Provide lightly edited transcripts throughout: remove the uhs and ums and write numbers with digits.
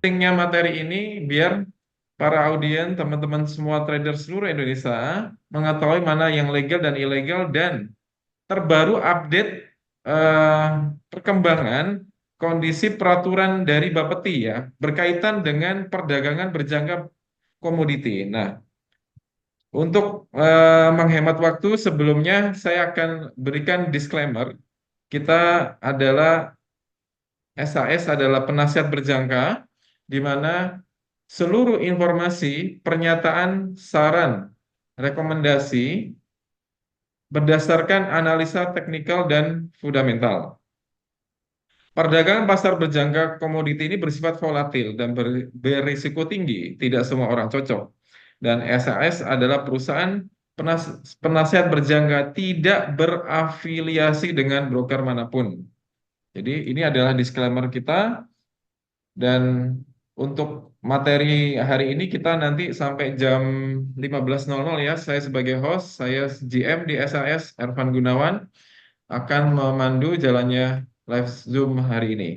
pentingnya materi ini biar para audien, teman-teman semua trader seluruh Indonesia mengetahui mana yang legal dan ilegal dan terbaru update eh, perkembangan kondisi peraturan dari Bapeti ya berkaitan dengan perdagangan berjangka komoditi. Nah, untuk menghemat waktu sebelumnya saya akan berikan disclaimer. Kita adalah SAS adalah penasihat berjangka di mana seluruh informasi, pernyataan, saran, rekomendasi berdasarkan analisa teknikal dan fundamental. Perdagangan pasar berjangka komoditi ini bersifat volatil dan berisiko tinggi. Tidak semua orang cocok. Dan SAS adalah perusahaan penasihat berjangka tidak berafiliasi dengan broker manapun. Jadi ini adalah disclaimer kita dan untuk materi hari ini kita nanti sampai jam 15.00 ya. Saya sebagai host, saya GM di SAS, Ervan Gunawan, akan memandu jalannya live Zoom hari ini.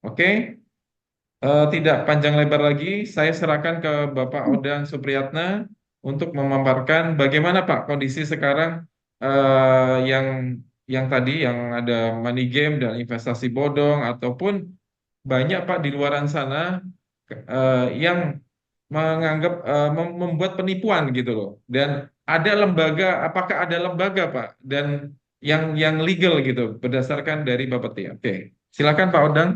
Oke, tidak panjang lebar lagi, saya serahkan ke Bapak Odang Supriyatna untuk memaparkan bagaimana Pak kondisi sekarang yang tadi yang ada money game dan investasi bodong ataupun banyak Pak di luaran sana yang menganggap membuat penipuan gitu loh. Dan ada lembaga, apakah ada lembaga Pak dan yang legal gitu berdasarkan dari Bapeti. Oke, silakan Pak Odang.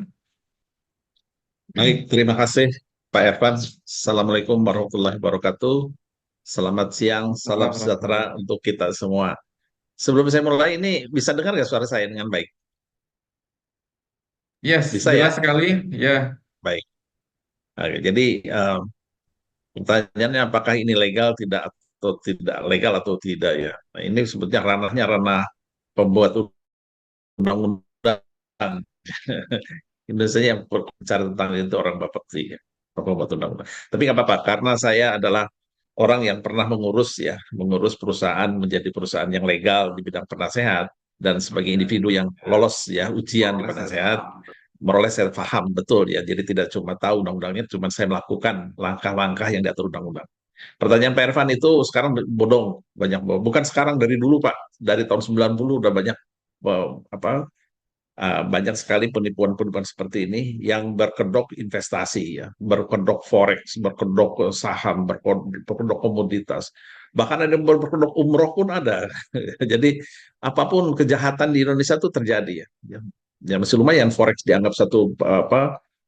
Baik, terima kasih Pak Ervan. Assalamualaikum warahmatullahi wabarakatuh. Selamat siang, salam Salam sejahtera warahmatullahi. untuk kita semua. Sebelum saya mulai ini, bisa dengar nggak suara saya dengan baik? Yes, Bisa jelas ya? sekali. Ya, Baik. Oke, jadi pertanyaannya apakah ini legal tidak atau tidak legal atau tidak ya? Nah, ini sebetulnya ranahnya ranah pembuat undang-undang. Indonesia yang berbicara tentang itu orang Bapak sih, ya, pembuat undang-undang. Tapi nggak apa-apa, karena saya adalah orang yang pernah mengurus perusahaan menjadi perusahaan yang legal di bidang penasehat dan sebagai individu yang lolos ya ujian di penasehat, meroleh saya paham betul ya. Jadi tidak cuma tahu undang-undangnya, cuma saya melakukan langkah-langkah yang diatur undang-undang. Pertanyaan Pak Ervan itu sekarang bodong, banyak bodong. Bukan sekarang dari dulu Pak, dari tahun 90 udah banyak apa banyak sekali penipuan-penipuan seperti ini yang berkedok investasi ya, berkedok forex, berkedok saham, berkedok komoditas. Bahkan ada yang berkedok umroh pun ada. Jadi apapun kejahatan di Indonesia itu terjadi ya. Ya, ya masih lumayan forex dianggap satu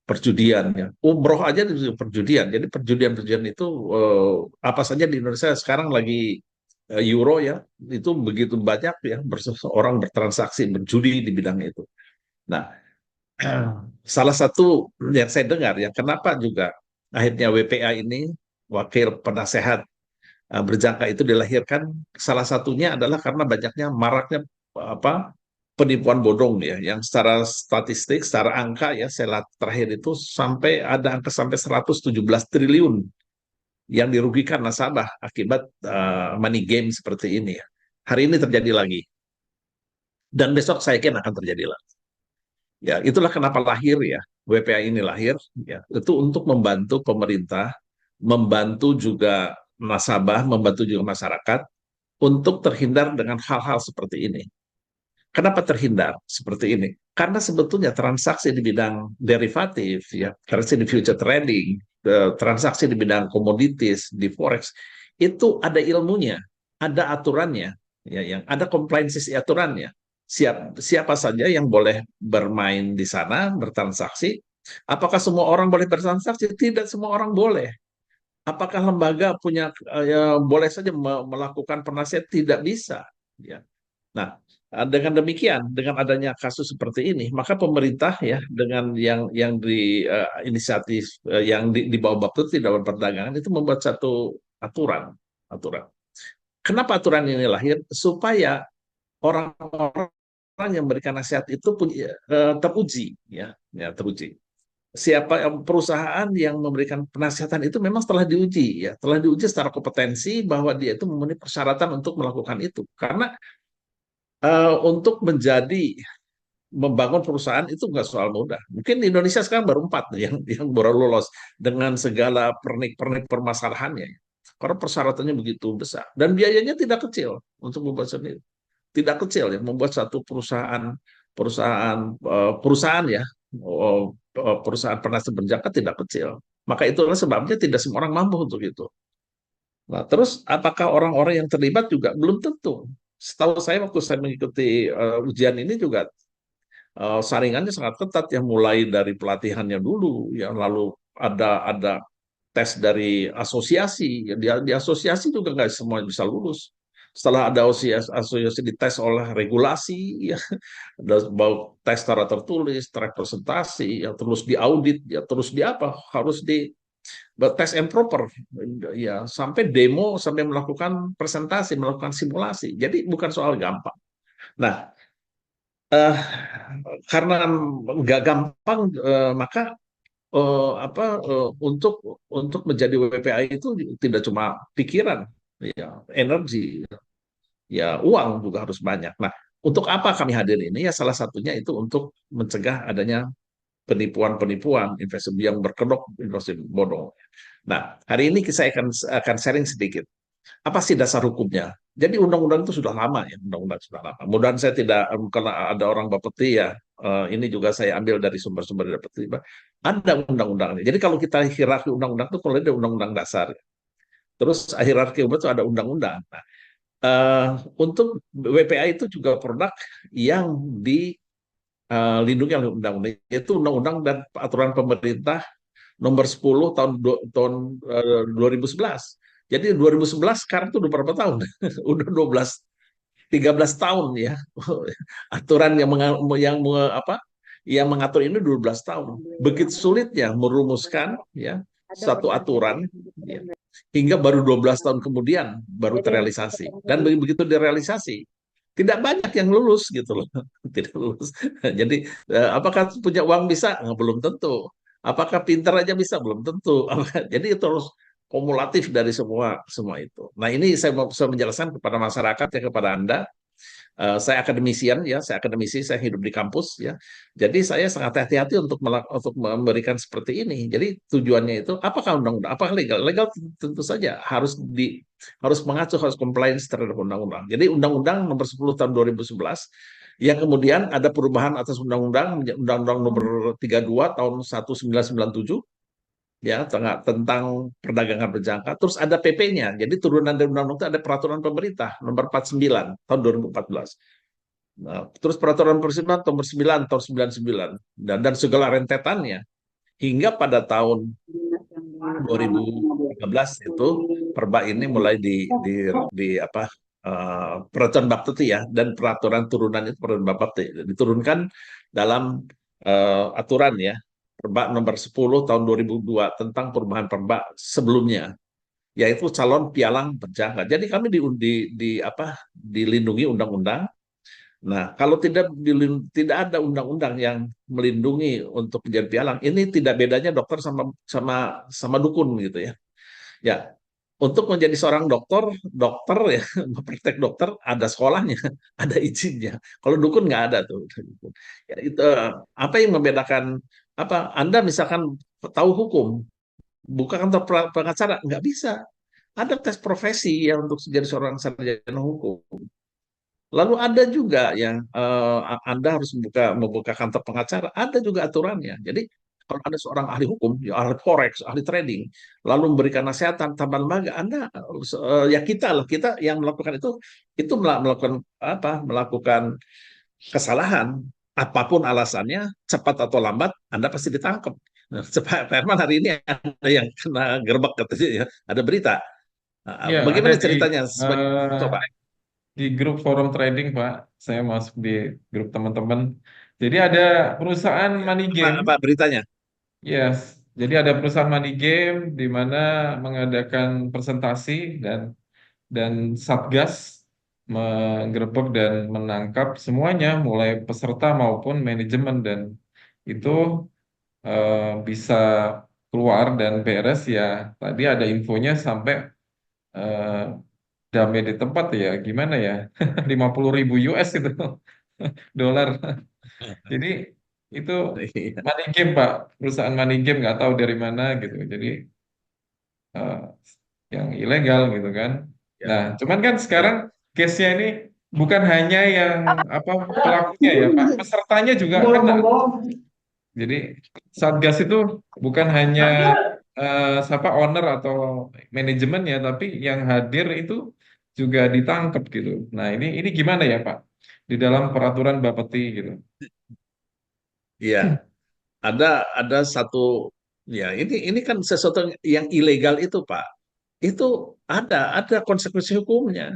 perjudian ya. Umroh aja itu perjudian. Jadi perjudian-perjudian itu apa saja di Indonesia sekarang lagi euro ya itu begitu banyak ya orang bertransaksi berjudi di bidang itu. Nah, salah satu yang saya dengar ya, kenapa juga akhirnya WPA ini, Wakil Penasehat Berjangka itu dilahirkan, salah satunya adalah karena banyaknya maraknya apa penipuan bodong ya, yang secara statistik, secara angka ya, saya lihat terakhir itu sampai ada angka sampai 117 triliun yang dirugikan nasabah akibat money game seperti ini ya. Hari ini terjadi lagi, dan besok saya yakin akan terjadi lagi. Ya, itulah kenapa lahir ya, WPA ini lahir ya, itu untuk membantu pemerintah, membantu juga nasabah, membantu juga masyarakat untuk terhindar dengan hal-hal seperti ini. Kenapa terhindar seperti ini? Karena sebetulnya transaksi di bidang derivatif ya, transaksi di future trading, transaksi di bidang komoditis, di forex itu ada ilmunya, ada aturannya, ya, yang ada compliance aturannya. Siapa saja yang boleh bermain di sana, bertransaksi. Apakah semua orang boleh bertransaksi? Tidak semua orang boleh. Apakah lembaga punya boleh saja melakukan penasihat? Tidak bisa. Ya. Nah, dengan demikian, dengan adanya kasus seperti ini, maka pemerintah ya dengan yang di inisiatif yang di bawah Bapepti dalam perdagangan itu membuat satu aturan, aturan. Kenapa aturan ini lahir? Supaya orang-orang yang memberikan nasihat itu punya teruji, ya teruji. Siapa perusahaan yang memberikan penasihatan itu memang telah diuji, ya telah diuji secara kompetensi bahwa dia itu memenuhi persyaratan untuk melakukan itu. Karena untuk menjadi membangun perusahaan itu nggak soal mudah. Mungkin di Indonesia sekarang baru 4 nih yang baru lolos dengan segala pernik-pernik permasalahannya. Karena persyaratannya begitu besar dan biayanya tidak kecil untuk membuat sendiri. Tidak kecil ya membuat satu perusahaan perusahaan ya perusahaan penasihat berjangka tidak kecil. Maka itulah sebabnya tidak semua orang mampu untuk itu. Nah, terus apakah orang-orang yang terlibat juga belum tentu. Setahu saya waktu saya mengikuti ujian ini juga saringannya sangat ketat ya mulai dari pelatihannya dulu ya lalu ada tes dari asosiasi ya di asosiasi juga nggak semua bisa lulus setelah ada asosiasi dites oleh regulasi ya ada tes secara tertulis representasi ya terus diaudit ya terus di apa harus di tes and proper ya sampai demo sampai melakukan presentasi melakukan simulasi jadi bukan soal gampang. Nah, eh, karena nggak gampang, maka untuk menjadi WPA itu tidak cuma pikiran, ya energi, ya uang juga harus banyak. Nah, untuk apa kami hadir ini? Ya salah satunya itu untuk mencegah adanya penipuan-penipuan, investasi yang berkedok, investasi bodong. Nah, hari ini saya akan sharing sedikit apa sih dasar hukumnya? Jadi undang-undang itu sudah lama ya, undang-undang sudah lama. Mudahan saya tidak karena ada orang Bapeti ya, ini juga saya ambil dari sumber-sumber dari Bapeti. Ada undang-undangnya. Jadi kalau kita hierarki undang-undang itu kalau ada undang-undang dasar, terus hierarki itu ada undang-undang. Nah, eh, untuk WPA itu juga produk yang dilindungi oleh undang-undang, yaitu undang-undang dan aturan pemerintah nomor 10 tahun 2011. Jadi 2011 sekarang tuh udah berapa tahun? Udah 13 tahun ya. Aturan yang mengatur ini 12 tahun. Begitu sulitnya merumuskan ya satu aturan ya, hingga baru 12 tahun kemudian baru terrealisasi. Dan begitu direalisasi tidak banyak yang lulus gitu loh. Tidak lulus. Jadi apakah punya uang bisa? Belum tentu. Apakah pintar aja bisa? Belum tentu. Jadi itu harus kumulatif dari semua semua itu. Nah ini saya mau menjelaskan kepada masyarakat ya kepada Anda. Saya akademisian ya, saya akademisi, saya hidup di kampus ya. Jadi saya sangat hati-hati untuk memberikan seperti ini. Jadi tujuannya itu apakah undang-undang, apakah legal? Legal tentu saja harus mengacu, harus compliance terhadap undang-undang. Jadi Undang-Undang Nomor 10 Tahun 2011 yang kemudian ada perubahan atas undang-undang Undang-Undang Nomor 32 Tahun 1997 ya tentang perdagangan berjangka. Terus ada PP-nya. Jadi turunan dari undang-undang itu ada peraturan pemerintah nomor 49 tahun 2014. Nah, terus peraturan presiden nomor 9 tahun 99 dan segala rentetannya hingga pada tahun 2013 itu Perba ini mulai di apa peraturan Bapepti ya dan peraturan turunan itu peraturan Bapepti diturunkan dalam aturan ya Perba nomor 10 tahun 2002 tentang perubahan Perba sebelumnya yaitu calon pialang berjangka. Jadi kami dilindungi undang-undang. Nah, kalau tidak ada undang-undang yang melindungi untuk menjadi pialang, ini tidak bedanya dokter sama sama sama dukun gitu ya. Ya, untuk menjadi seorang dokter ya, praktek dokter ada sekolahnya, ada izinnya. Kalau dukun nggak ada tuh. Ya, itu apa yang membedakan apa? Anda misalkan tahu hukum, buka kantor pengacara nggak bisa. Ada tes profesi yang untuk jadi seorang sarjana hukum. Lalu ada juga yang Anda harus membuka kantor pengacara, ada juga aturannya. Jadi kalau ada seorang ahli hukum, ya ahli forex, ahli trading, lalu memberikan nasihat tanpa lembaga, Anda ya kita lah kita yang melakukan itu melakukan apa? Melakukan kesalahan apapun alasannya, cepat atau lambat Anda pasti ditangkap. Nah, Pak Herman hari ini ada yang kena gerbek katanya ya, ada berita. Ya, ada Bagaimana di ceritanya? eh, Coba. di grup forum trading, Pak. Saya masuk di grup teman-teman. Jadi ada perusahaan money Apa, game. apa beritanya? Yes, jadi ada perusahaan money game di mana mengadakan presentasi dan Satgas menggerebek dan menangkap semuanya, mulai peserta maupun manajemen dan itu eh, bisa keluar dan beres ya. Tadi ada infonya sampai eh, damai di tempat ya, gimana ya? 50.000 US itu dolar. Jadi itu Iya, money game Pak, perusahaan money game nggak tahu dari mana gitu. Jadi eh, yang ilegal gitu kan. ya, Nah, cuman kan ya. sekarang case-nya ini bukan hanya yang apa pelakunya ya Pak, pesertanya juga kena. Jadi Satgas itu bukan hanya siapa owner atau manajemen ya, tapi yang hadir itu juga ditangkap gitu. Nah, ini gimana ya Pak? Di dalam peraturan Bapeti gitu. Iya, ada satu ya ini kan sesuatu yang ilegal itu Pak. Itu ada konsekuensi hukumnya.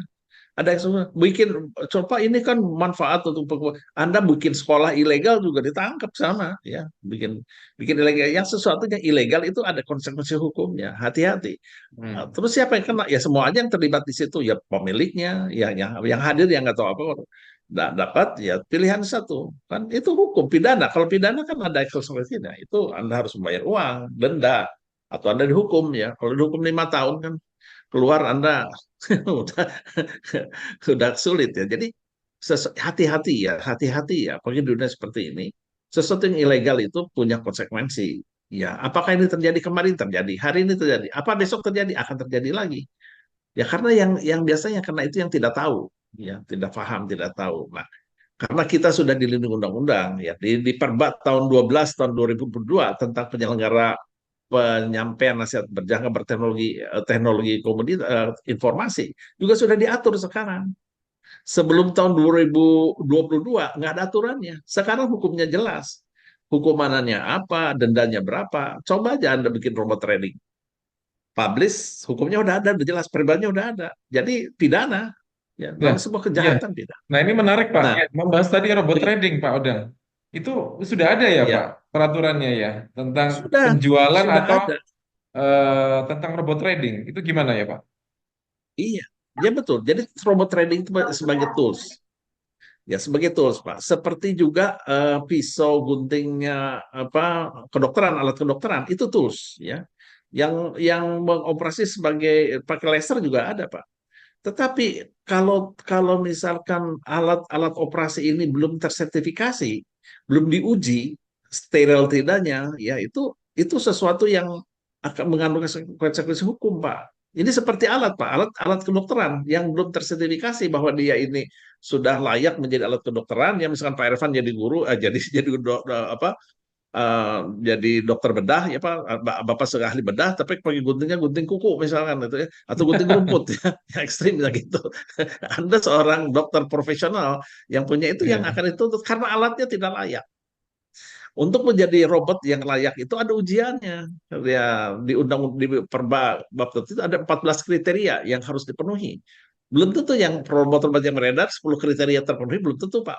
Ada yang bikin coba ini kan manfaat untuk Anda bikin sekolah ilegal juga ditangkap sama ya bikin bikin ilegal yang sesuatu yang ilegal itu ada konsekuensi hukumnya hati-hati. Hmm. Terus siapa yang kena ya semua aja yang terlibat di situ ya pemiliknya ya yang hadir yang nggak tahu apa nggak dapat ya pilihan satu kan itu hukum pidana kalau pidana kan ada konsekuensinya itu Anda harus membayar uang denda atau Anda dihukum ya kalau dihukum 5 tahun kan keluar Anda udah sudah sulit ya. Jadi hati-hati ya, hati-hati ya. Pokoknya di dunia seperti ini, sesuatu yang ilegal itu punya konsekuensi. Ya, apakah ini terjadi kemarin terjadi, hari ini terjadi, apa besok terjadi akan terjadi lagi. Ya karena yang biasanya karena itu yang tidak tahu, ya tidak paham, tidak tahu. Nah, karena kita sudah dilindungi undang-undang, ya di Perba tahun 12 tahun 2002 tentang penyelenggara penyampaian nasihat berjangka berteknologi teknologi informasi juga sudah diatur sekarang. Sebelum tahun 2022 nggak ada aturannya. Sekarang hukumnya jelas. Hukumannya apa, dendanya berapa. Coba aja Anda bikin robot trading. Publish, hukumnya udah jelas, perbannya udah ada. Jadi pidana, ya Ya, dalam sebuah iya. kejahatan pidana. Nah, ini menarik Pak. Nah, Ya, membahas tadi robot trading Pak Odang. Itu sudah ada ya Pak ya peraturannya ya tentang sudah, penjualan sudah atau ada. tentang robot trading. Itu gimana ya Pak? Iya, ya betul. Jadi robot trading itu sebagai tools. Ya, sebagai tools, Pak. Seperti juga pisau guntingnya apa kedokteran, alat kedokteran itu tools, ya. Yang mengoperasi sebagai pakai laser juga ada, Pak. Tetapi kalau kalau misalkan alat-alat operasi ini belum tersertifikasi, belum diuji steril tidaknya, ya itu sesuatu yang akan mengandung konsekuensi hukum, Pak. Ini seperti alat, Pak, alat kedokteran yang belum tersertifikasi bahwa dia ini sudah layak menjadi alat kedokteran. Ya misalkan Pak Irfan jadi guru, jadi apa jadi dokter bedah ya Pak Bapak sebagai ahli bedah tapi pakai guntingnya gunting kuku misalkan itu ya atau gunting rumput ya yang ekstrim ya gitu. Anda seorang dokter profesional yang punya itu yang Iya. akan dituntut karena alatnya tidak layak. Untuk menjadi robot yang layak itu ada ujiannya. Ya di undang di perba bab itu ada 14 kriteria yang harus dipenuhi. Belum tentu yang robot-robot yang beredar 10 kriteria terpenuhi belum tentu Pak.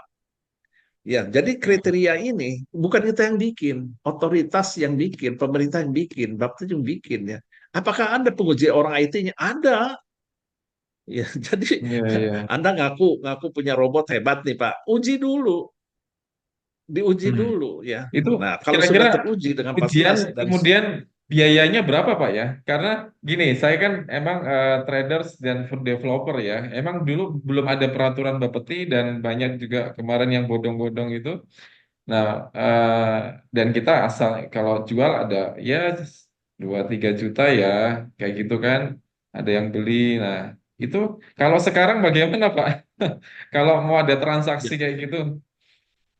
Ya, jadi kriteria ini bukan kita yang bikin, otoritas yang bikin, pemerintah yang bikin, Baptis yang bikin ya. Apakah Anda penguji orang IT-nya? Ada. Ya, jadi Iya, iya. Anda ngaku ngaku punya robot hebat nih, Pak. Uji dulu, diuji Hmm. dulu ya. Itu Nah, kalau kira-kira sudah teruji dengan ujian 14 dan kemudian biayanya berapa Pak ya? Karena gini, saya kan emang traders dan food developer ya. Emang dulu belum ada peraturan Bapeti dan banyak juga kemarin yang bodong-bodong itu. Nah, dan kita asal kalau jual ada ya 2-3 juta ya, kayak gitu kan. Ada yang beli. Nah, itu kalau sekarang bagaimana Pak? Kalau mau ada transaksi ya, kayak gitu,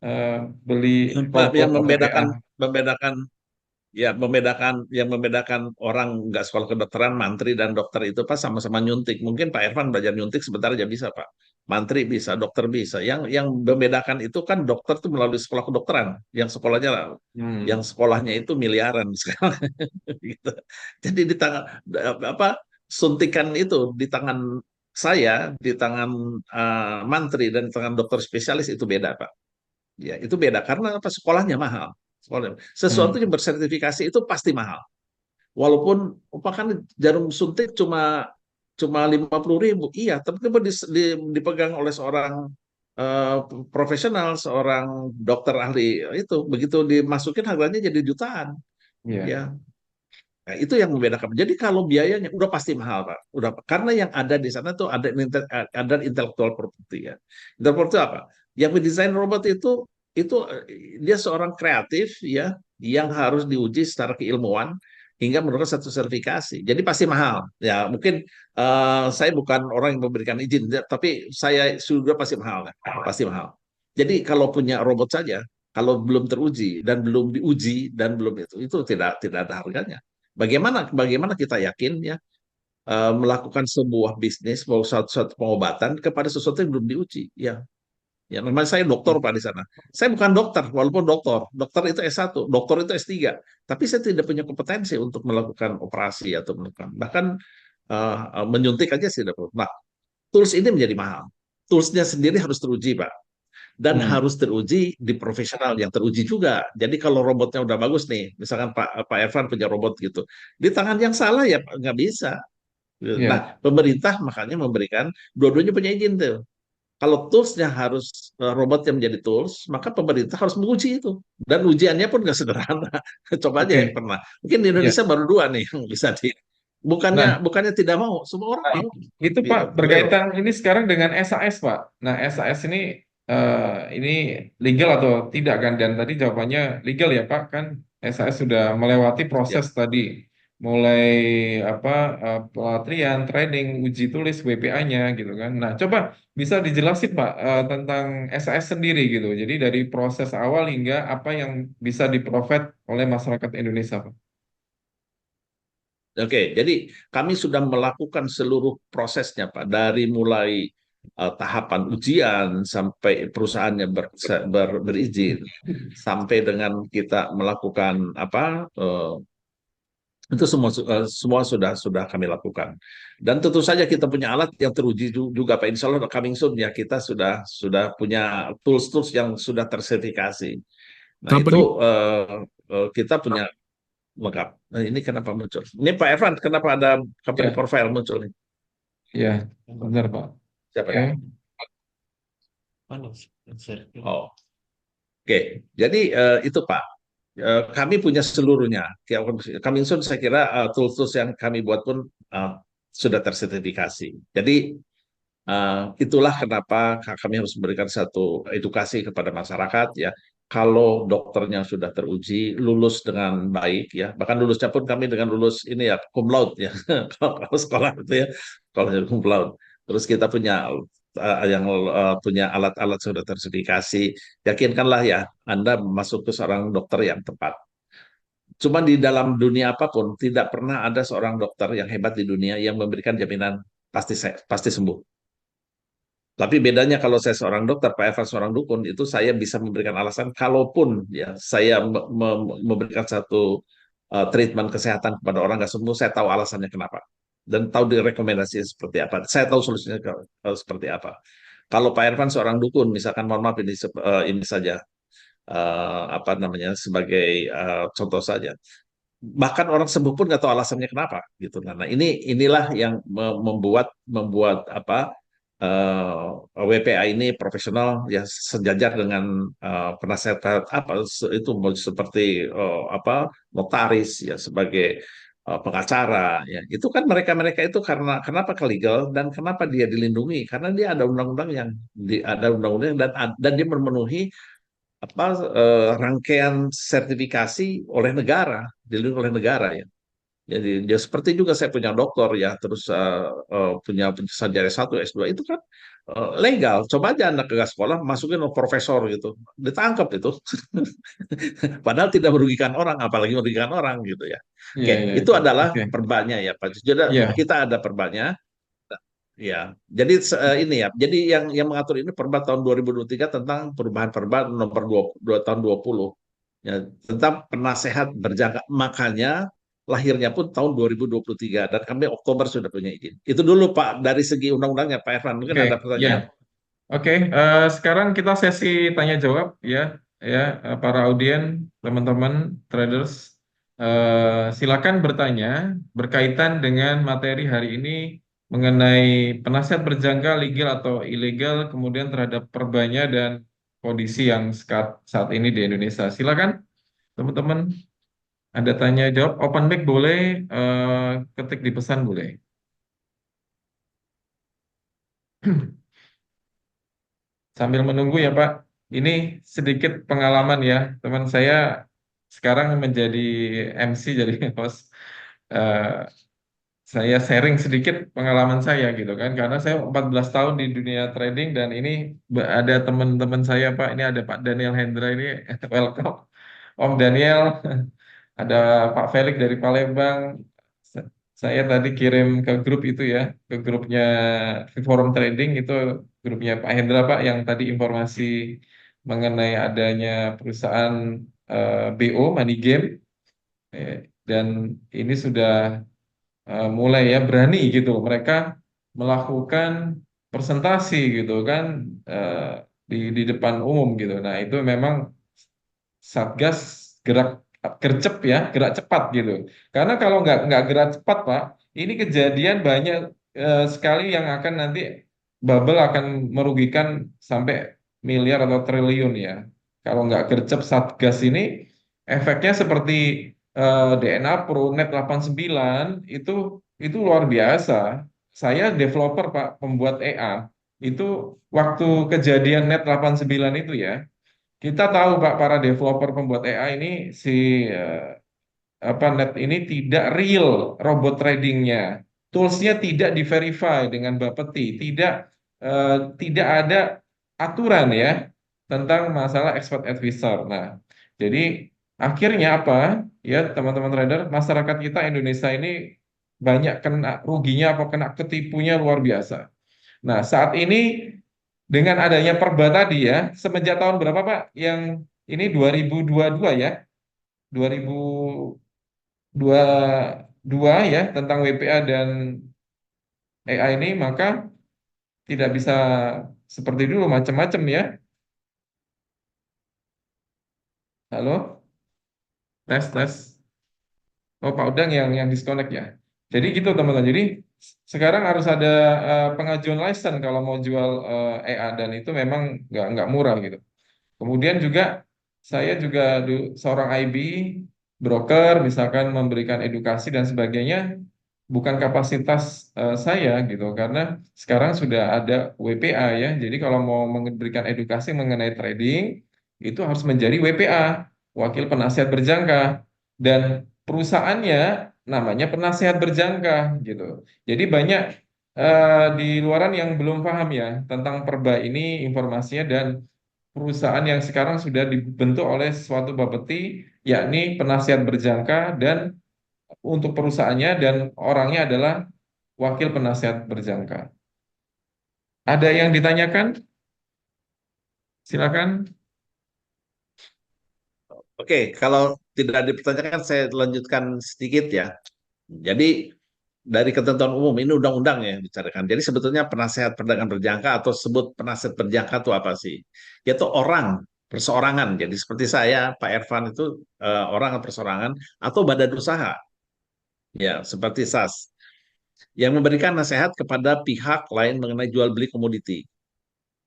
eh, beli yang robot OTPA. membedakan yang membedakan orang nggak sekolah kedokteran, mantri dan dokter itu pas sama-sama nyuntik. Mungkin Pak Irfan belajar nyuntik sebentar aja bisa Pak. Mantri bisa, dokter bisa. Yang membedakan itu kan dokter tuh melalui sekolah kedokteran, yang Hmm. sekolahnya itu miliaran sekarang. Gitu. Jadi di tangan apa suntikan itu di tangan saya, di tangan mantri dan di tangan dokter spesialis itu beda Pak. Ya, itu beda karena apa? Sekolahnya mahal. Sesuatu Hmm. yang bersertifikasi itu pasti mahal. Walaupun kan jarum suntik cuma cuma 50.000, iya, tapi itu dipegang oleh seorang eh, profesional, seorang dokter ahli itu begitu dimasukin harganya jadi jutaan, Iya. ya. Nah, itu yang membedakan. Jadi kalau biayanya udah pasti mahal, Pak. Udah karena yang ada di sana tuh ada intellectual property ya. Intellectual property apa? Yang mendesain robot itu itu dia seorang kreatif ya yang harus diuji secara keilmuan hingga menurut satu sertifikasi. Jadi pasti mahal. Ya mungkin saya bukan orang yang memberikan izin, tapi saya sudah pasti mahal, kan? Pasti mahal. Jadi kalau punya robot saja, kalau belum teruji dan belum diuji dan belum itu tidak ada harganya. Bagaimana bagaimana kita yakin ya melakukan sebuah bisnis, mau suatu pengobatan kepada sesuatu yang belum diuji, ya. Ya, namanya saya dokter Pak di sana. Saya bukan dokter, walaupun dokter. Dokter itu S1, dokter itu S3. Tapi saya tidak punya kompetensi untuk melakukan operasi atau melakukan. Bahkan menyuntik aja sih tidak perlu. Nah, tools ini menjadi mahal. Toolsnya sendiri harus teruji, Pak. Dan Hmm. harus teruji di profesional yang teruji juga. Jadi kalau robotnya udah bagus nih, misalkan Pak Irfan punya robot gitu, di tangan yang salah ya nggak bisa. Ya, Nah, pemerintah makanya memberikan dua-duanya punya izin tuh. Kalau toolsnya harus robot yang menjadi tools, maka pemerintah harus menguji itu. Dan ujiannya pun nggak sederhana. Coba aja yang oke. pernah. Mungkin di Ya. Indonesia baru dua nih yang bisa di. Nah, Bukannya tidak mau, semua orang nah, mau. itu Pak Beliau. berkaitan ini sekarang dengan SAS Pak. Nah, SAS ini legal atau tidak kan? Dan tadi jawabannya legal ya Pak kan? SAS sudah melewati Ya. proses tadi, mulai apa pelatihan, training, uji tulis WPA-nya gitu kan. Nah, coba bisa dijelasin Pak tentang SAS sendiri gitu. Jadi dari proses awal hingga apa yang bisa di-provide oleh masyarakat Indonesia Pak. Oke, jadi kami sudah melakukan seluruh prosesnya, Pak, dari mulai tahapan ujian sampai perusahaannya berizin, sampai dengan kita melakukan apa itu semua sudah kami lakukan. Dan tentu saja kita punya alat yang teruji juga Pak. Insya Allah coming soon ya kita sudah punya tools-tools yang sudah tersertifikasi. Nah itu Company. kita punya lengkap. Nah, ini kenapa muncul? Ini Pak Evan, kenapa ada company Ya, profile muncul nih? ya, benar Pak. Siapa Oke. ya? Oh, oke. Jadi itu Pak. Kami punya seluruhnya. Coming soon saya kira tools-tools yang kami buat pun uh, sudah tersertifikasi. Jadi itulah kenapa kami harus memberikan satu edukasi kepada masyarakat ya. Kalau dokternya sudah teruji, lulus dengan baik ya, bahkan lulusnya pun kami dengan lulus ini ya cum laude ya, kalau sekolah itu ya, kalau cum laude. Terus kita punya yang punya alat-alat sudah tersertifikasi, yakinkanlah ya Anda masuk ke seorang dokter yang tepat. Cuma di dalam dunia apapun tidak pernah ada seorang dokter yang hebat di dunia yang memberikan jaminan pasti sembuh. Tapi bedanya kalau saya seorang dokter, Pak Evan seorang dukun, itu saya bisa memberikan alasan kalaupun ya saya memberikan satu treatment kesehatan kepada orang nggak sembuh, saya tahu alasannya kenapa dan tahu direkomendasi seperti apa. Saya tahu solusinya seperti apa. Kalau Pak Irfan seorang dukun, misalkan mohon maaf ini saja apa namanya sebagai contoh saja. Bahkan orang sembuh pun nggak tahu alasannya kenapa gitu. Nah, inilah yang membuat apa WPA ini profesional ya sejajar dengan penasihat apa itu seperti apa notaris ya sebagai pengacara ya itu kan mereka-mereka itu karena kenapa ke legal dan kenapa dia dilindungi karena dia ada undang-undang yang ada undang-undang dan dia memenuhi apa rangkaian sertifikasi oleh negara dilindungi oleh negara ya. Jadi ya seperti juga saya punya doktor ya, terus punya sarjana satu S2 itu kan legal. Coba aja anak ke sekolah masukin profesor gitu, ditangkap itu. Padahal tidak merugikan orang, apalagi merugikan orang gitu ya. Iya, Oke, iya, itu iya. adalah Oke. perbanya ya Pak. Jadi Iya, kita ada perbanya ya. Jadi ini ya. Jadi yang mengatur ini Perba tahun 2023 tentang perubahan Perba nomor 2 tahun 20 ya, tentang penasehat berjangka. Makanya lahirnya pun tahun 2023 dan kami Oktober sudah punya izin. Itu dulu Pak dari segi undang-undangnya Pak Irfan. Mungkin oke, ada ya. pertanyaan. Oke, sekarang kita sesi tanya jawab ya, ya para audien, teman-teman traders, silakan bertanya berkaitan dengan materi hari ini mengenai penasihat berjangka legal atau ilegal, kemudian terhadap perbanya dan kondisi yang saat ini di Indonesia. Silakan, teman-teman, ada tanya jawab, open mic boleh, ketik di pesan boleh. Sambil menunggu ya Pak. Ini sedikit pengalaman ya, teman saya sekarang menjadi MC, jadi host. Eh, saya sharing sedikit pengalaman saya gitu kan, karena saya 14 tahun di dunia trading dan ini ada teman-teman saya Pak, ini ada Pak Daniel Hendra ini, welcome Om Daniel, ada Pak Felix dari Palembang. Sa- Saya tadi kirim ke grup itu ya, ke grupnya Forum Trading itu, grupnya Pak Hendra Pak, yang tadi informasi mengenai adanya perusahaan BO Money Game. Dan ini sudah mulai ya berani gitu mereka melakukan presentasi gitu kan, eh, di depan umum gitu. Nah, itu memang Satgas gerak gercep ya, gerak cepat gitu. Karena kalau nggak gerak cepat Pak, ini kejadian banyak sekali yang akan nanti bubble akan merugikan sampai miliar atau triliun ya. Kalau nggak gercep Satgas ini, efeknya seperti DNA Pro Net 89 itu luar biasa. Saya developer Pak, pembuat EA. Itu waktu kejadian Net 89 itu ya, kita tahu Pak, para developer pembuat AI ini si eh, net ini tidak real robot tradingnya, toolsnya tidak di-verify dengan Bapeti, eh, tidak ada aturan ya tentang masalah expert advisor. Nah, jadi akhirnya apa ya teman-teman trader, masyarakat kita Indonesia ini banyak kena ruginya apa kena ketipunya luar biasa. Nah, saat ini dengan adanya Perba tadi ya, semenjak tahun berapa Pak? Yang ini 2022 ya, 2022 ya, tentang WPA dan AI ini, maka tidak bisa seperti dulu macam-macam ya. Halo, tes tes. Oh, Pak Udang yang disconnect ya. Jadi gitu teman-teman. Jadi sekarang harus ada pengajuan license kalau mau jual AI, dan itu memang nggak murah gitu. Kemudian juga saya juga seorang IB broker, misalkan memberikan edukasi dan sebagainya, bukan kapasitas saya gitu, karena sekarang sudah ada WPA ya. Jadi kalau mau memberikan edukasi mengenai trading itu harus menjadi WPA, wakil penasihat berjangka, dan perusahaannya namanya penasihat berjangka gitu. Jadi banyak di luaran yang belum paham ya tentang Perba ini informasinya, dan perusahaan yang sekarang sudah dibentuk oleh suatu bapeti, yakni penasihat berjangka, dan untuk perusahaannya dan orangnya adalah wakil penasihat berjangka. Ada yang ditanyakan? Silakan. Oke, kalau tidak dipertanyakan saya lanjutkan sedikit ya. Jadi dari ketentuan umum ini undang-undang ya yang dicarikan. Jadi sebetulnya penasehat perdagangan berjangka atau sebut penasehat berjangka itu apa sih? Yaitu orang perseorangan. Jadi seperti saya, Pak Ervan itu orang perseorangan atau badan usaha, ya seperti SAS yang memberikan nasihat kepada pihak lain mengenai jual beli komoditi.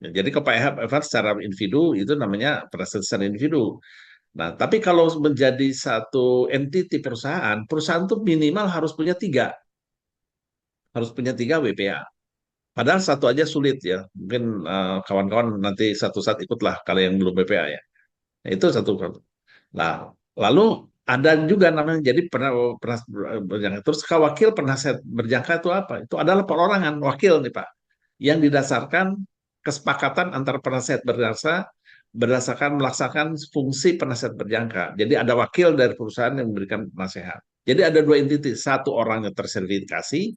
Ya, jadi ke Pak Ervan secara individu itu namanya penasehat secara individu. Nah, tapi kalau menjadi satu entiti perusahaan, perusahaan itu minimal harus punya tiga WPA. Padahal satu aja sulit ya. Mungkin kawan-kawan nanti satu saat ikutlah kalau yang belum BPA ya. Nah, itu satu. Nah, lalu ada juga namanya jadi pernah berjangka. Terus wakil penasihat berjangka itu apa? Itu adalah perorangan wakil nih Pak, yang didasarkan kesepakatan antara penasihat berjangka berdasarkan melaksanakan fungsi penasihat berjangka. Jadi ada wakil dari perusahaan yang memberikan nasihat. Jadi ada dua entiti, satu orang yang tersertifikasi,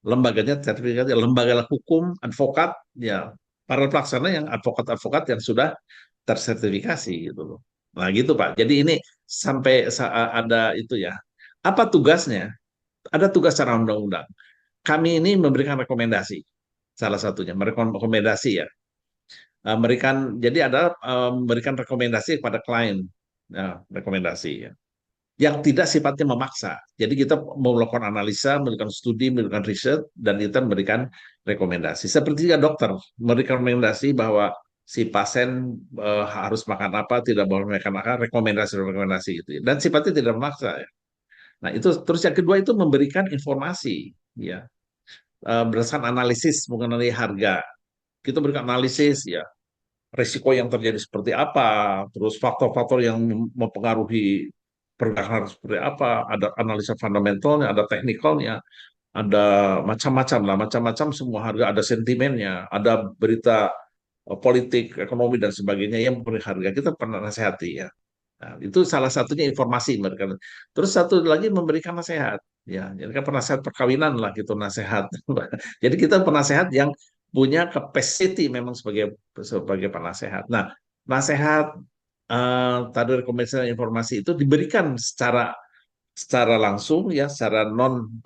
lembaganya sertifikat, lembaga hukum, advokat, ya para pelaksana yang advokat-advokat yang sudah tersertifikasi gitu loh. Nah gitu Pak. Jadi ini sampai ada itu ya. Apa tugasnya? Ada tugas secara undang-undang. Kami ini memberikan rekomendasi. Salah satunya memberikan rekomendasi ya. Memberikan jadi ada memberikan rekomendasi kepada klien. Nah, rekomendasi ya yang tidak sifatnya memaksa. Jadi kita mau melakukan analisa, melakukan studi, melakukan riset, dan kita memberikan rekomendasi. Seperti dokter memberikan rekomendasi bahwa si pasien harus makan apa, tidak boleh makan apa, rekomendasi-rekomendasi itu. Dan sifatnya tidak memaksa. Ya. Nah itu terus yang kedua itu memberikan informasi, ya berdasarkan analisis mengenai harga. Kita berikan analisis, ya risiko yang terjadi seperti apa, terus faktor-faktor yang mempengaruhi pergerakan seperti apa, ada analisa fundamentalnya, ada teknikalnya, ada macam-macam lah, macam-macam semua harga, ada sentimennya, ada berita politik, ekonomi dan sebagainya yang memberi harga. Kita pernah nasihati ya. Nah, itu salah satunya informasi mereka. Terus satu lagi memberikan nasihat, ya, jadi kan penasehat perkawinan lah gitu nasihat. Jadi kita penasehat yang punya capacity memang sebagai sebagai penasehat. Nah, nasihat tadi rekomendasi dan informasi itu diberikan secara secara langsung ya, secara non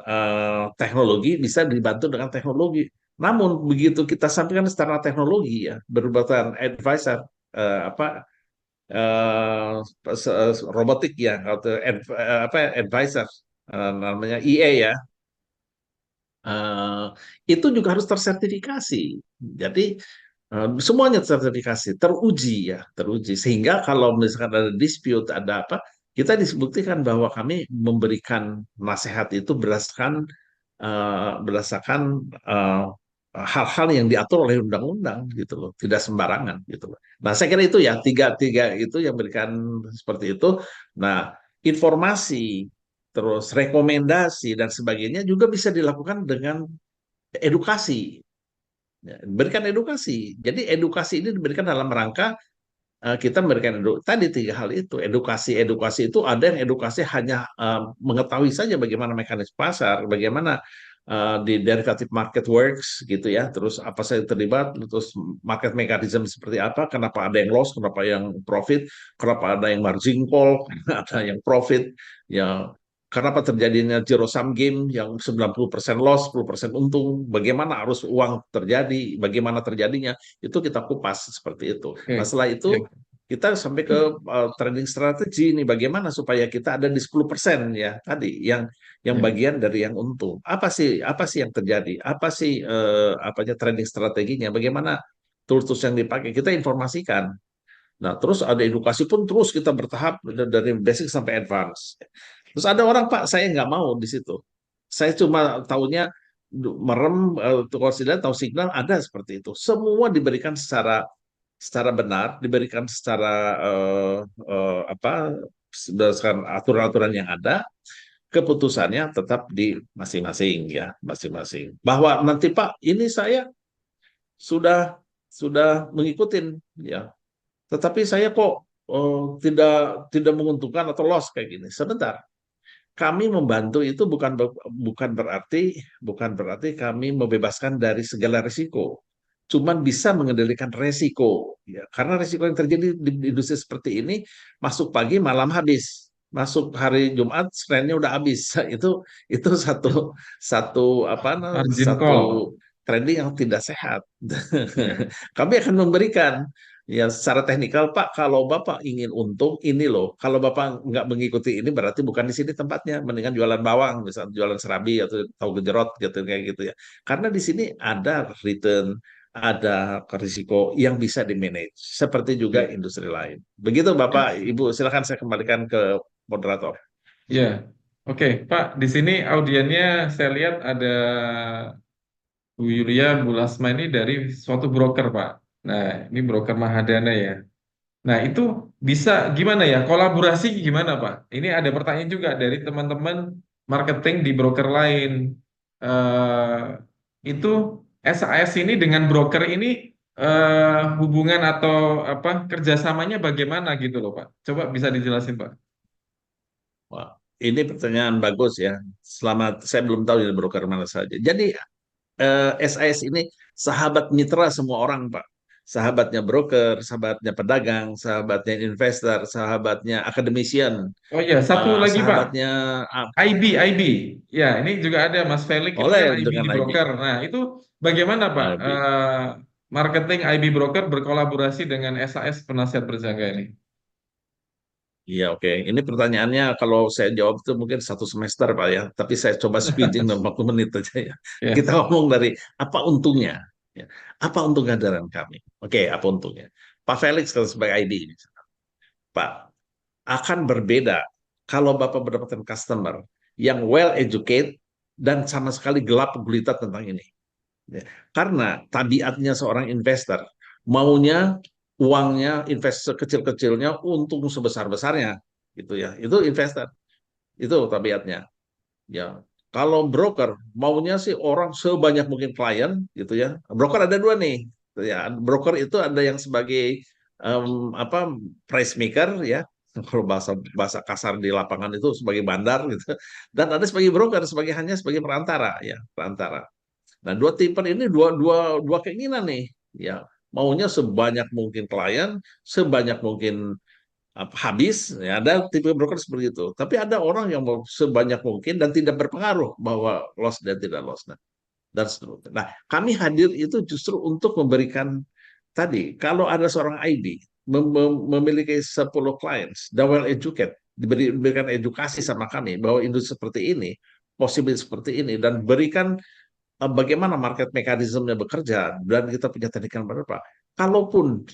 teknologi bisa dibantu dengan teknologi. Namun begitu kita sampaikan secara teknologi ya, berbagai advisor apa robotik ya atau apa advisor namanya EA ya eh, itu juga harus tersertifikasi. Jadi semuanya tersertifikasi, teruji ya, teruji sehingga kalau misalkan ada dispute ada apa kita disebutkan bahwa kami memberikan nasihat itu berdasarkan hal-hal yang diatur oleh undang-undang gitu loh, tidak sembarangan gitu loh. Nah, saya kira itu ya tiga tiga itu yang berikan seperti itu. Nah, informasi, terus rekomendasi dan sebagainya juga bisa dilakukan dengan edukasi. Ya, berikan edukasi. Jadi edukasi ini diberikan dalam rangka kita memberikan tadi tiga hal itu. Edukasi itu ada yang edukasi hanya mengetahui saja bagaimana mekanisme pasar, bagaimana di derivative market works gitu ya. Terus apa saja terlibat, terus market mechanism seperti apa, kenapa ada yang loss, kenapa yang profit, kenapa ada yang margin call, ada yang profit, ya kenapa terjadinya zero sum game yang 90% loss, 10% untung, bagaimana arus uang terjadi, bagaimana terjadinya, itu kita kupas seperti itu. Nah, Oke. setelah Ya. itu kita sampai ke trading strategi nih, bagaimana supaya kita ada di 10% ya tadi yang Ya. bagian dari yang untung. Apa sih yang terjadi? Apa sih apanya trading strateginya? Bagaimana tools-tools yang dipakai? Kita informasikan. Nah, terus ada edukasi pun terus kita bertahap dari basic sampai advance. Terus ada orang, Pak, saya nggak mau di situ. Saya cuma taunya merem, kalau sinyal, tahu signal, ada seperti itu. Semua diberikan secara secara benar, diberikan secara apa berdasarkan aturan-aturan yang ada, keputusannya tetap di masing-masing ya, masing-masing. Bahwa nanti Pak, ini saya sudah sudah mengikutin ya, tetapi saya kok tidak tidak menguntungkan atau loss kayak gini. Sebentar, kami membantu itu bukan berarti kami membebaskan dari segala risiko. Cuman bisa mengendalikan resiko, ya. Karena risiko yang terjadi di industri seperti ini, masuk pagi malam habis, masuk hari Jumat trennya udah habis. Itu satu satu apa Margin satu call. trending yang tidak sehat. Ya. Kami akan memberikan ya secara teknikal, Pak, kalau Bapak ingin untung, ini loh. Kalau Bapak nggak mengikuti ini, berarti bukan di sini tempatnya. Mendingan jualan bawang, misalnya jualan serabi atau tahu gejrot gitu kayak gitu ya. Karena di sini ada return, ada risiko yang bisa di-manage. Seperti juga Ya. industri lain. Begitu Bapak, Ibu, silakan saya kembalikan ke moderator. Ya. Oke, Pak, di sini audiennya saya lihat ada Bu Yulia, Bu Lasma ini dari suatu broker, Pak. Nah, ini broker Mahadana ya. Nah, itu bisa gimana ya? Kolaborasi gimana, Pak? Ini ada pertanyaan juga dari teman-teman marketing di broker lain. Itu SAS ini dengan broker ini hubungan atau apa kerjasamanya bagaimana gitu loh, Pak? Coba bisa dijelasin, Pak. Wah, ini pertanyaan bagus ya. Selamat, saya belum tahu di broker mana saja. Jadi SAS ini sahabat mitra semua orang, Pak. Sahabatnya broker, sahabatnya pedagang, sahabatnya investor, sahabatnya akademisian, Oh iya, satu lagi, Pak. sahabatnya IB. Ya, ini juga ada Mas Felix ini kan oleh IB dengan IB. broker. Nah, itu bagaimana, Pak? IB. Marketing IB broker berkolaborasi dengan SAS penasihat berjangka ini. Iya, oke. Ini pertanyaannya kalau saya jawab itu mungkin 1 semester, Pak ya. Tapi saya coba speeding dalam 40 menit aja ya. Ya, Kita ngomong dari apa untungnya. Ya. Apa untung kehadiran kami? Oke, apa untungnya? Pak Felix kalau sebagai ID ini. Pak, akan berbeda kalau Bapak mendapatkan customer yang well educated dan sama sekali gelap gulita tentang ini. Ya. Karena tabiatnya seorang investor maunya uangnya, investor kecil-kecilnya, untung sebesar-besarnya, gitu ya. Itu investor, itu tabiatnya. Ya, kalau broker maunya sih orang sebanyak mungkin klien, gitu ya. Broker ada dua nih, ya. Broker itu ada yang sebagai apa, price maker, ya. Kalau bahasa bahasa kasar di lapangan itu sebagai bandar, gitu. Dan ada sebagai broker, hanya sebagai perantara, ya, perantara. Nah, dua tipe ini dua dua dua keinginan nih, ya. Maunya sebanyak mungkin klien, sebanyak mungkin habis, ya, ada tipe broker seperti itu. Tapi ada orang yang mau sebanyak mungkin dan tidak berpengaruh bahwa loss dan tidak loss. Nah, dan seterusnya. Nah, kami hadir itu justru untuk memberikan tadi, kalau ada seorang IB memiliki 10 clients, dan well educated, diberikan edukasi sama kami bahwa industri seperti ini, possible seperti ini, dan berikan bagaimana market mekanismenya bekerja, dan kita punya teknikan berapa. Kalaupun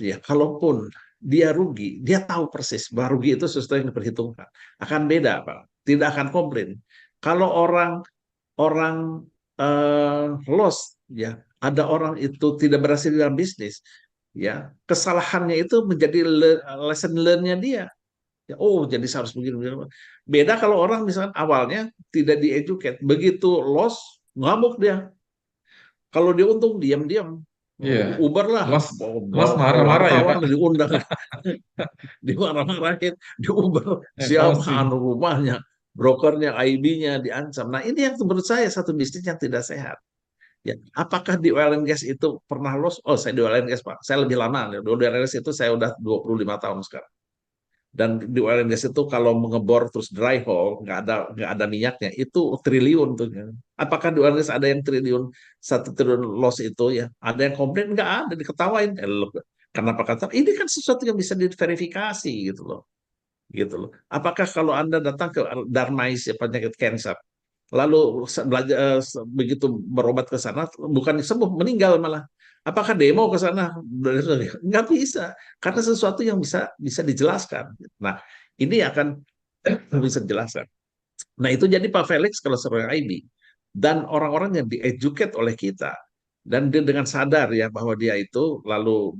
dia rugi, dia tahu persis bahwa rugi itu sesuatu yang diperhitungkan. Akan beda, Pak. Tidak akan komplain. Kalau orang orang loss, ya, ada orang itu tidak berhasil dalam bisnis, ya, kesalahannya itu menjadi lesson learn-nya dia. Ya, oh, jadi harus begini, begini. Beda kalau orang misalkan awalnya tidak di-educate, begitu loss, ngamuk dia. Kalau dia untung, diam-diam. Iya. Uber lah, Los, los bawa marah-marah ya wartawan Pak. diundang, dimarah-marahin, di Uber, siapa Emosi. anu rumahnya, brokernya, IB-nya diancam. Nah, ini yang menurut saya satu bisnis yang tidak sehat. Ya, apakah di oil and gas itu pernah loss? Oh, saya di oil and gas, Pak. Saya lebih lama. Di oil and gas itu saya udah 25 tahun sekarang. Dan di oil and gas itu kalau mengebor terus dry hole, nggak ada minyaknya, itu triliun tuh. Apakah di oil and gas ada yang triliun, 1 triliun loss itu, ya? Ada yang komplain? Nggak ada, diketawain. Loh, kenapa kata? Ini kan sesuatu yang bisa diverifikasi, gitu loh. Gitu loh. Apakah kalau Anda datang ke Darmais, ya, penyakit cancer, lalu belajar, begitu berobat ke sana bukan sembuh, meninggal malah, apakah demo ke sana? Nggak bisa, karena sesuatu yang bisa bisa dijelaskan. Nah, ini akan bisa dijelaskan. Nah, itu jadi Pak Felix kalau seorang IB dan orang-orang yang dieducate oleh kita, dan dia dengan sadar, ya, bahwa dia itu lalu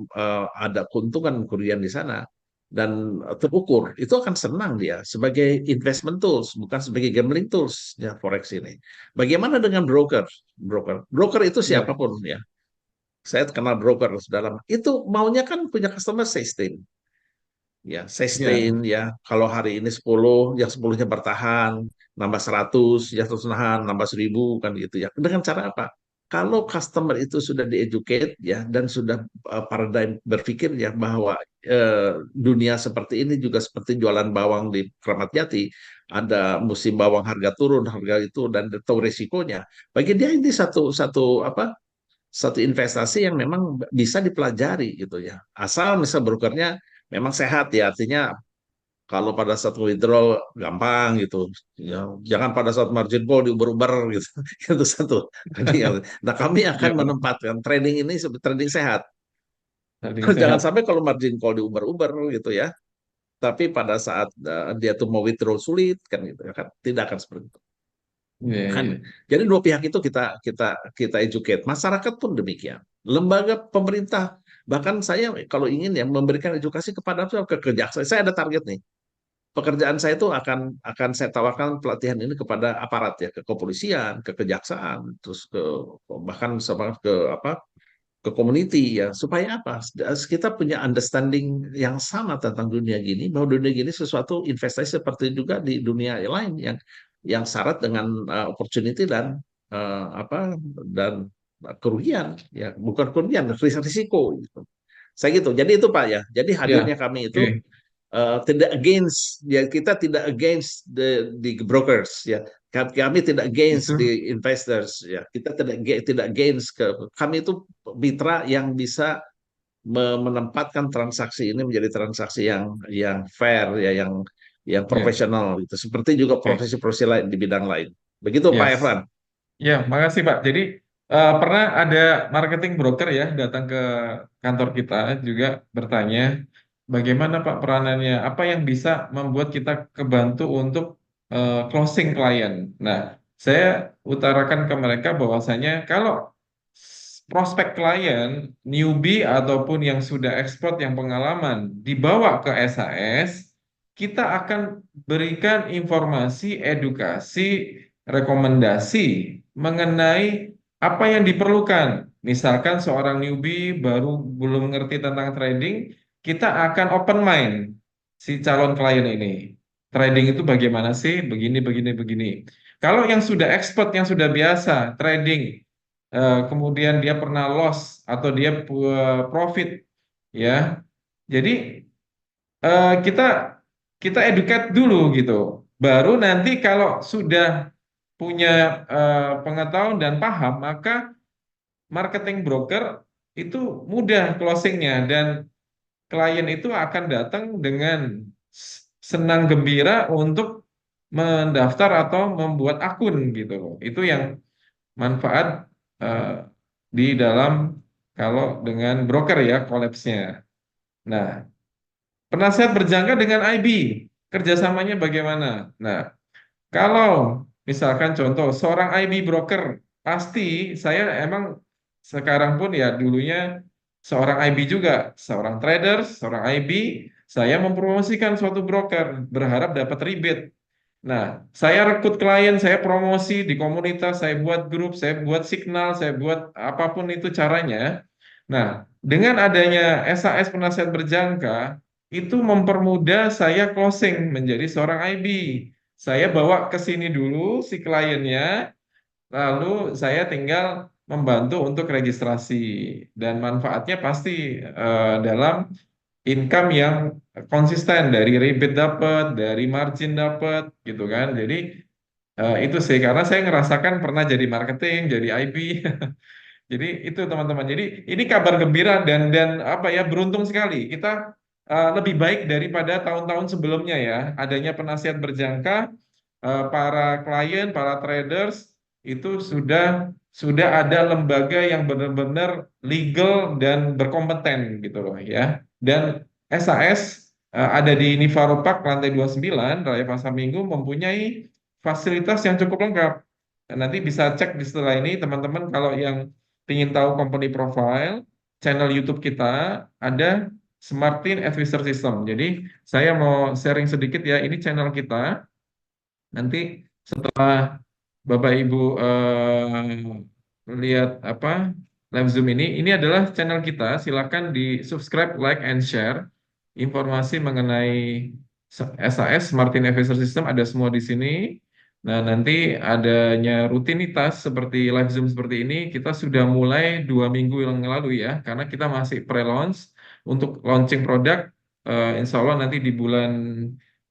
ada keuntungan kerugian di sana, dan terukur, itu akan senang dia sebagai investment tools, bukan sebagai gambling tools, ya, forex ini. Bagaimana dengan broker? Broker itu Iya. siapapun, ya. Saya kenal broker dalam itu, maunya kan punya customer sustain, ya, Iya. sustain, ya. Kalau hari ini 10, yang 10-nya bertahan, nambah 100, ya, terus nahan, nambah 1000, kan gitu, ya. Dengan cara apa? Kalau customer itu sudah di-educate, ya, dan sudah paradigm berpikir, ya, bahwa dunia seperti ini juga seperti jualan bawang di Kramat Jati, ada musim bawang harga turun, harga itu, dan tahu resikonya. Bagi dia ini satu satu apa? Satu investasi yang memang bisa dipelajari, gitu, ya. Asal misal brokernya memang sehat, ya, artinya kalau pada saat withdrawal gampang, gitu, ya, jangan pada saat margin call diuber-uber, gitu. Itu satu. Nah, kami akan Iya Pak. menempatkan trading ini seperti trading sehat. Trading Jangan sehat. sampai kalau margin call diuber-uber, gitu, ya, tapi pada saat dia tuh mau withdraw sulit, kan, gitu, ya, kan, tidak akan seperti itu, Iya, kan. iya. Jadi dua pihak itu kita kita kita educate, masyarakat pun demikian, lembaga pemerintah, bahkan saya kalau ingin, ya, memberikan edukasi kepada ke kejaksaan. Saya ada target nih, pekerjaan saya itu akan saya tawarkan pelatihan ini kepada aparat, ya, ke kepolisian, ke kejaksaan, terus ke bahkan sama ke apa, ke community, ya, supaya apa, kita punya understanding yang sama tentang dunia gini, bahwa dunia gini sesuatu investasi seperti juga di dunia lain yang syarat dengan opportunity dan apa, dan kerugian, ya, bukan kerugian, risiko, gitu. Saya gitu. Jadi itu Pak, ya. Jadi Iya. hadirnya kami itu Oke. tidak against, ya, kita tidak against the brokers, ya, kami tidak against Itu. the investors, ya, kita tidak against kami itu mitra yang bisa menempatkan transaksi ini menjadi transaksi yang fair, ya, yang Iya. profesional, gitu, seperti juga Oke. profesi-profesi lain di bidang lain, begitu Pak Yes. Evan. Ya, makasih Pak. Jadi pernah ada marketing broker ya datang ke kantor kita juga bertanya bagaimana Pak peranannya, apa yang bisa membuat kita kebantu untuk closing klien. Nah, saya utarakan ke mereka bahwasanya kalau prospek klien, newbie ataupun yang sudah ekspor yang pengalaman dibawa ke SAS, kita akan berikan informasi, edukasi, rekomendasi mengenai apa yang diperlukan. Misalkan seorang newbie baru belum mengerti tentang trading, kita akan open mind si calon klien ini. Trading itu bagaimana sih? Begini, begini, begini. Kalau yang sudah expert, yang sudah biasa trading, kemudian dia pernah loss atau dia profit, ya. Jadi kita kita educate dulu gitu. Baru nanti kalau sudah punya pengetahuan dan paham, maka marketing broker itu mudah closingnya dan klien itu akan datang dengan senang gembira untuk mendaftar atau membuat akun gitu loh. Itu yang manfaat eh, di dalam kalau dengan broker ya collapse-nya. Nah, penasihat berjangka dengan IB, kerjasamanya bagaimana? Nah, kalau misalkan contoh seorang IB broker, pasti saya emang sekarang pun ya dulunya seorang IB juga, seorang trader, seorang IB, saya mempromosikan suatu broker, berharap dapat rebate. Nah, saya rekrut klien, saya promosi di komunitas, saya buat grup, saya buat signal, saya buat apapun itu caranya. Nah, dengan adanya SAS penasihat berjangka, itu mempermudah saya closing menjadi seorang IB. Saya bawa ke sini dulu si kliennya, lalu saya tinggal membantu untuk registrasi. Dan manfaatnya pasti dalam income yang konsisten dari rebate dapat, dari margin dapat, gitu kan. Jadi itu sih karena saya ngerasakan pernah jadi marketing, jadi IB. Jadi itu teman-teman. Jadi ini kabar gembira dan apa ya beruntung sekali kita lebih baik daripada tahun-tahun sebelumnya ya. Adanya penasihat berjangka, para klien, para traders itu sudah ada lembaga yang benar-benar legal dan berkompeten gitu loh ya. Dan SAS ada di Nivaro Park lantai 29 Raya Pasar Minggu mempunyai fasilitas yang cukup lengkap. Nanti bisa cek di setelah ini teman-teman kalau yang ingin tahu company profile, channel YouTube kita ada Smartin Advisor System. Jadi saya mau sharing sedikit ya, ini channel kita. Nanti setelah Bapak Ibu lihat apa live Zoom ini adalah channel kita. Silakan di subscribe, like, and share. Informasi mengenai SAS Martin Advisor System ada semua di sini. Nah, nanti adanya rutinitas seperti live Zoom seperti ini, kita sudah mulai 2 minggu yang lalu ya, karena kita masih pre-launch untuk launching produk. Insya Allah nanti di bulan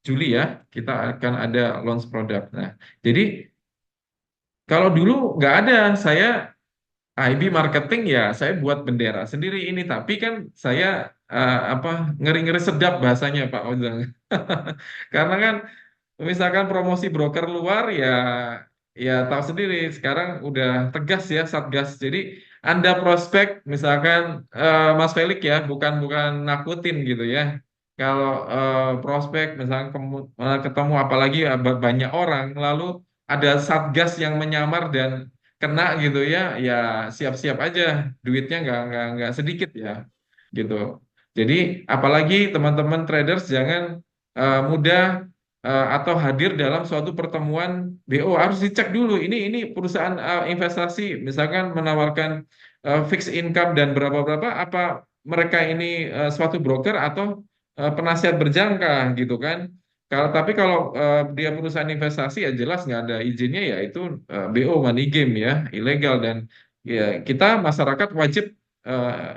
Juli ya, kita akan ada launch produk. Nah, jadi kalau dulu nggak ada, saya IB marketing ya, saya buat bendera sendiri ini, tapi kan saya apa ngeri-ngeri sedap bahasanya Pak Ojang. Karena kan misalkan promosi broker luar ya ya tahu sendiri sekarang udah tegas ya Satgas. Jadi Anda prospek misalkan Mas Felix ya bukan bukan nakutin gitu ya. Kalau prospek misalkan ketemu apalagi banyak orang lalu ada Satgas yang menyamar dan kena gitu ya ya siap-siap aja duitnya nggak sedikit ya gitu. Jadi apalagi teman-teman traders jangan mudah atau hadir dalam suatu pertemuan BO harus dicek dulu ini perusahaan investasi misalkan menawarkan fixed income dan berapa-berapa apa mereka ini suatu broker atau penasihat berjangka gitu kan. Tapi kalau dia perusahaan investasi ya jelas nggak ada izinnya ya itu BO money game ya ilegal dan ya kita masyarakat wajib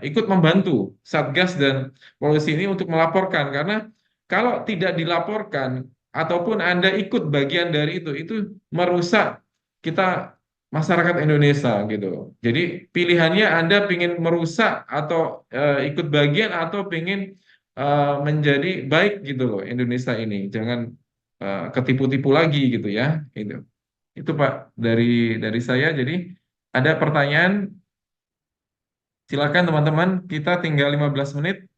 ikut membantu Satgas dan polisi ini untuk melaporkan karena kalau tidak dilaporkan ataupun Anda ikut bagian dari itu merusak kita masyarakat Indonesia gitu. Jadi pilihannya Anda ingin merusak atau ikut bagian atau ingin menjadi baik gitu loh Indonesia ini. Jangan ketipu-tipu lagi gitu ya. Itu. Itu Pak dari saya. Jadi ada pertanyaan, silakan teman-teman. Kita tinggal 15 menit.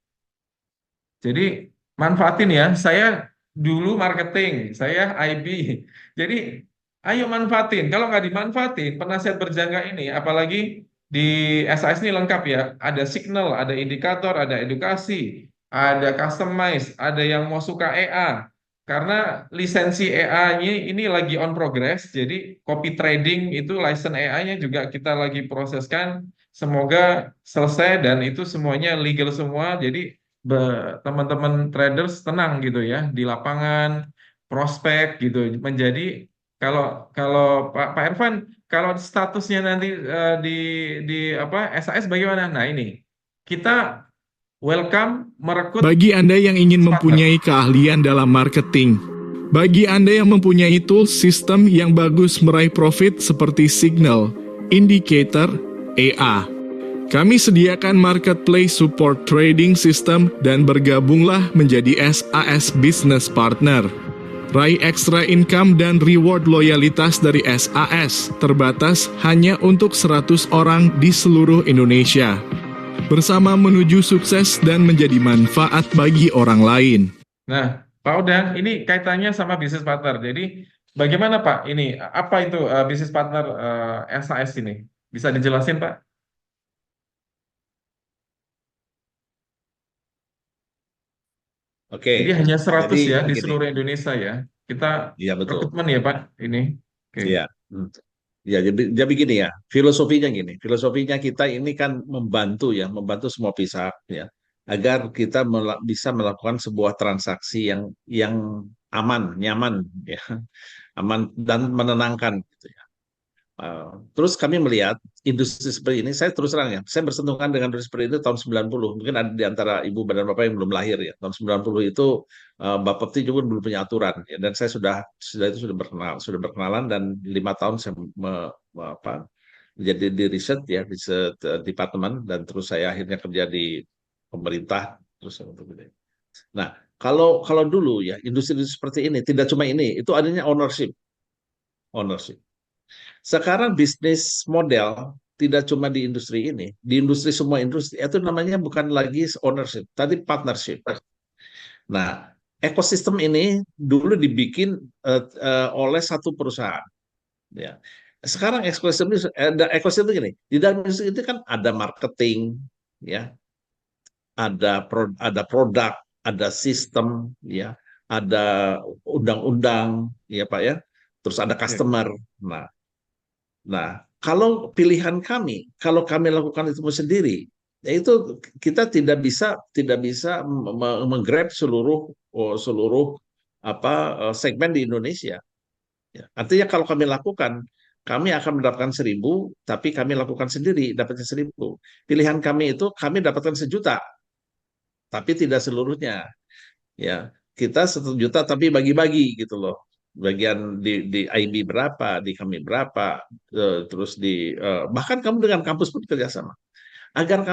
Jadi manfaatin ya. Saya dulu marketing, saya IB. Jadi ayo manfaatin. Kalau nggak dimanfaatin, penasihat berjangka ini, apalagi di SAS ini lengkap ya. Ada signal, ada indikator, ada edukasi, ada customize, ada yang mau suka EA. Karena lisensi EA-nya ini lagi on progress, jadi copy trading itu license EA-nya juga kita lagi proseskan. Semoga selesai dan itu semuanya legal semua. Jadi teman-teman traders tenang gitu ya di lapangan, prospek gitu. Menjadi kalau kalau Pak Irfan, kalau statusnya nanti di apa SAS bagaimana? Nah ini kita welcome merekrut Bagi Anda yang ingin partner. mempunyai keahlian dalam marketing, bagi Anda yang mempunyai tools sistem yang bagus meraih profit seperti Signal, Indicator, EA, kami sediakan marketplace support trading system dan bergabunglah menjadi SAS Business Partner. Raih extra income dan reward loyalitas dari SAS terbatas hanya untuk 100 orang di seluruh Indonesia. Bersama menuju sukses dan menjadi manfaat bagi orang lain. Nah, Pak Odang, ini kaitannya sama bisnis partner. Jadi bagaimana Pak? Ini apa itu bisnis partner SAS ini? Bisa dijelasin Pak? Oke, Jadi hanya jadi 100 ya di begini. seluruh Indonesia ya. Kita Iya betul. rekrutmen ya Pak ini. Oke. Iya. Hmm. Ya, jadi begini ya, filosofinya gini, filosofinya kita ini kan membantu ya, membantu semua pihak ya, agar kita bisa melakukan sebuah transaksi yang aman, nyaman ya, aman dan menenangkan gitu ya. Terus kami melihat industri seperti ini, saya terus terang ya, saya bersentuhan dengan industri seperti itu tahun 90. Mungkin ada di antara ibu dan bapak yang belum lahir ya. Tahun 90 itu Bapak Pepti juga belum punya aturan ya. Dan saya sudah itu sudah berkenalan dan 5 tahun saya apa, menjadi di riset ya, riset departemen dan terus saya akhirnya kerja di pemerintah terus untuk itu. Nah, kalau dulu ya industri seperti ini tidak cuma ini, itu adanya ownership. Sekarang bisnis model tidak cuma di industri ini, di industri semua industri itu namanya bukan lagi ownership, tapi partnership. Nah, ekosistem ini dulu dibikin oleh satu perusahaan. Ya. Sekarang ekosistem ini ada ekosistem itu gini. Di dalam industri itu kan ada marketing, ya, ada produk, ada sistem, ya, ada undang-undang, ya Pak ya. Terus ada Ya. customer. Nah, kalau pilihan kami, kalau kami lakukan itu sendiri, yaitu kita tidak bisa menggrab seluruh apa segmen di Indonesia. Ya. Artinya kalau kami lakukan, kami akan mendapatkan 1.000, tapi kami lakukan sendiri dapatnya 1.000. Pilihan kami itu kami dapatkan 1 juta, tapi tidak seluruhnya. Ya, kita 1 juta tapi bagi-bagi gitu loh. Bagian di IB berapa, di kami berapa, terus bahkan kamu dengan kampus pun kerjasama. Agar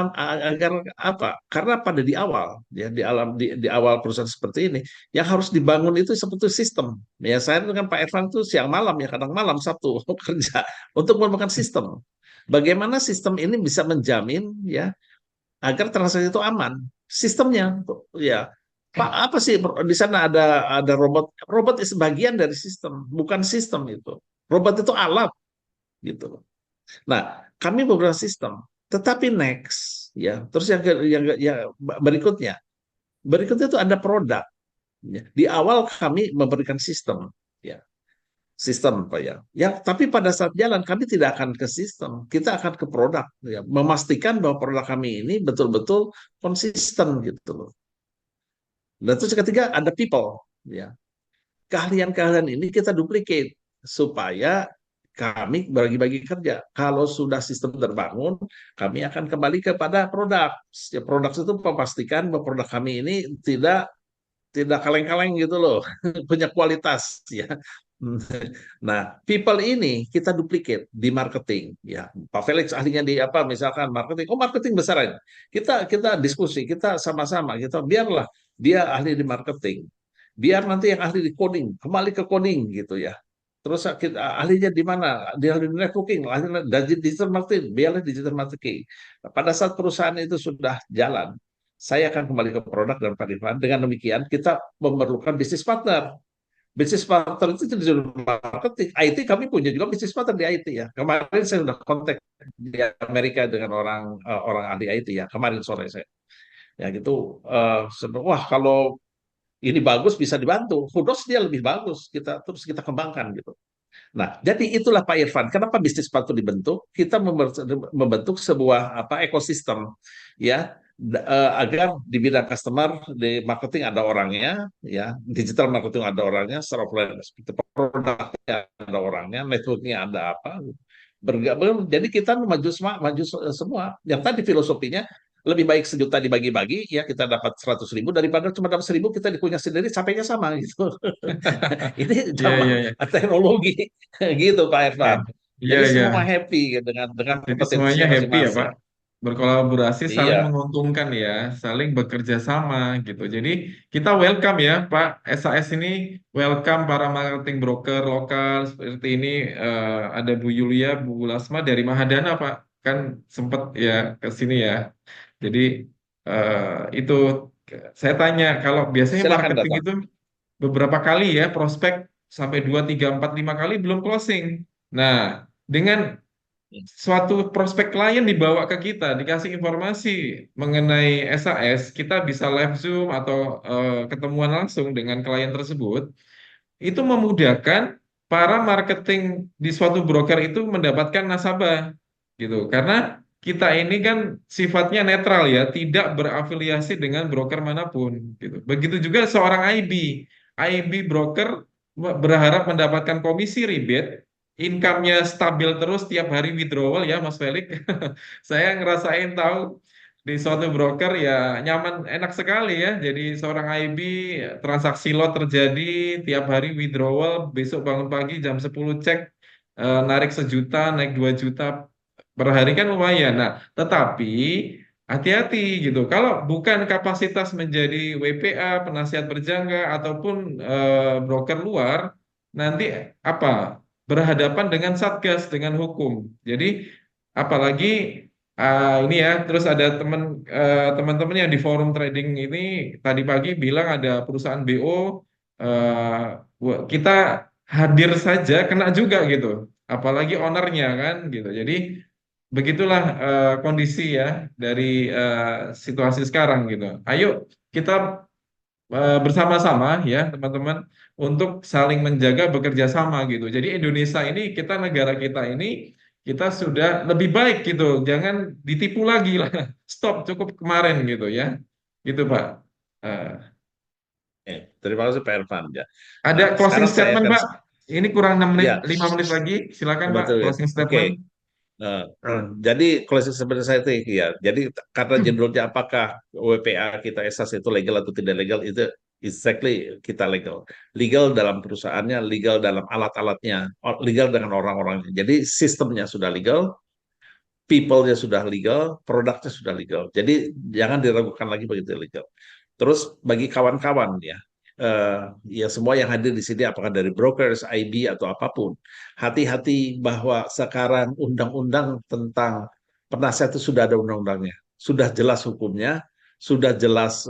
apa? Karena pada di awal ya di awal perusahaan seperti ini yang harus dibangun itu seperti sistem. Ya saya dengan Pak Irfan itu siang malam ya kadang malam Sabtu kerja untuk membangun sistem. Bagaimana sistem ini bisa menjamin ya agar transaksi itu aman. Sistemnya, ya. Pak, apa sih di sana ada robot? Robot itu bagian dari sistem, bukan sistem itu. Robot itu alat, gitu. Nah, kami beberapa sistem, tetapi next, ya. Terus yang berikutnya itu ada produk. Ya. Di awal kami memberikan sistem, ya sistem Pak ya. Tapi pada saat jalan kami tidak akan ke sistem, kita akan ke produk ya, memastikan bahwa produk kami ini betul-betul konsisten gitu loh. Dan terus ketiga ada people ya. Keahlian-keahlian ini kita duplicate supaya kami bagi-bagi kerja. Kalau sudah sistem terbangun, kami akan kembali kepada produk. Ya, produk itu memastikan bahwa produk kami ini tidak kaleng-kaleng gitu loh, punya kualitas ya. Nah, people ini kita duplicate di marketing ya. Pak Felix ahlinya di apa misalkan marketing. Oh, marketing besar aja. Kita diskusi, kita sama-sama, kita biarlah dia ahli di marketing. Biar nanti yang ahli di coding, kembali ke coding gitu ya. Terus kita ahlinya di mana? Dia ahli di networking, ahli di digital marketing, biarlah digital marketing. Pada saat perusahaan itu sudah jalan, saya akan kembali ke produk dan Pak Irfan. Dengan demikian kita memerlukan bisnis partner. Bisnis partner itu di marketing. IT kami punya juga bisnis partner di IT ya. Kemarin saya sudah kontak di Amerika dengan orang ahli IT ya. Kemarin sore saya. Ya gitu. Wah kalau ini bagus bisa dibantu. Kudos dia lebih bagus. Kita terus kita kembangkan gitu. Nah, jadi itulah Pak Irfan. Kenapa bisnis sepatu dibentuk? Kita membentuk sebuah ekosistem, ya, agar di bidang customer, di marketing ada orangnya, ya, digital marketing ada orangnya, secara offline seperti produknya ada orangnya, networknya ada apa, bergabung. Jadi kita maju semua. Yang tadi filosofinya lebih baik 1 juta dibagi-bagi, ya kita dapat 100.000 daripada cuma dapat 1.000 kita dikunyah sendiri, capeknya sama gitu. Ini Iya, iya, zaman iya. teknologi gitu Pak Oke. Irfan. Iya, Jadi iya. semua happy dengan Jadi semuanya kompetensinya happy ya Pak. masing-masing. Berkolaborasi saling Iya, menguntungkan ya, saling bekerja sama gitu. Jadi kita welcome ya Pak SAS ini, welcome para marketing broker lokal seperti ini. Ada Bu Yulia, Bu Lasma dari Mahadana Pak, kan sempat ya ke sini ya. Jadi itu saya tanya kalau biasanya silakan marketing datang. itu beberapa kali ya prospek sampai 2 3 4 5 kali belum closing. Nah, dengan suatu prospek klien dibawa ke kita, dikasih informasi mengenai SAS, kita bisa live Zoom atau ketemuan langsung dengan klien tersebut, itu memudahkan para marketing di suatu broker itu mendapatkan nasabah, gitu. Karena kita ini kan sifatnya netral ya, tidak berafiliasi dengan broker manapun, gitu. Begitu juga seorang IB, IB broker berharap mendapatkan komisi rebate, income-nya stabil terus tiap hari withdrawal ya Mas Felix. Saya ngerasain tahu di suatu broker ya nyaman enak sekali ya. Jadi seorang IB transaksi lot terjadi tiap hari withdrawal, besok bangun pagi jam 10 cek narik 1 juta, naik 2 juta per hari kan lumayan. Nah, tetapi hati-hati gitu. Kalau bukan kapasitas menjadi WPA, penasihat berjangka ataupun broker luar, nanti apa? Berhadapan dengan satgas, dengan hukum. Jadi apalagi ini ya, terus ada teman-teman yang di forum trading ini tadi pagi bilang ada perusahaan BO kita hadir saja kena juga gitu, apalagi ownernya kan gitu. Jadi begitulah kondisi ya dari eh, situasi sekarang gitu. Ayo kita bersama-sama ya teman-teman untuk saling menjaga bekerja sama gitu. Jadi Indonesia ini kita negara kita ini kita sudah lebih baik gitu. Jangan ditipu lagi lah. Stop cukup kemarin gitu ya. Gitu Pak. Eh, Terima kasih Pak Irfan ya. ada Nah, closing sekarang saya statement akan Pak. Ini kurang 6 menit, ya 5 menit lagi. Silakan Pak betul ya. closing Oke. statement. Jadi closing seperti saya itu ya. Jadi karena judulnya apakah WPA kita esas itu legal atau tidak legal itu exactly kita legal. Legal dalam perusahaannya, legal dalam alat-alatnya, legal dengan orang-orangnya. Jadi sistemnya sudah legal, people-nya sudah legal, produknya sudah legal. Jadi jangan diragukan lagi begitu legal. Terus bagi kawan-kawan ya, ya semua yang hadir di sini apakah dari brokers, IB atau apapun, hati-hati bahwa sekarang undang-undang tentang penasihat itu sudah ada undang-undangnya, sudah jelas hukumnya, sudah jelas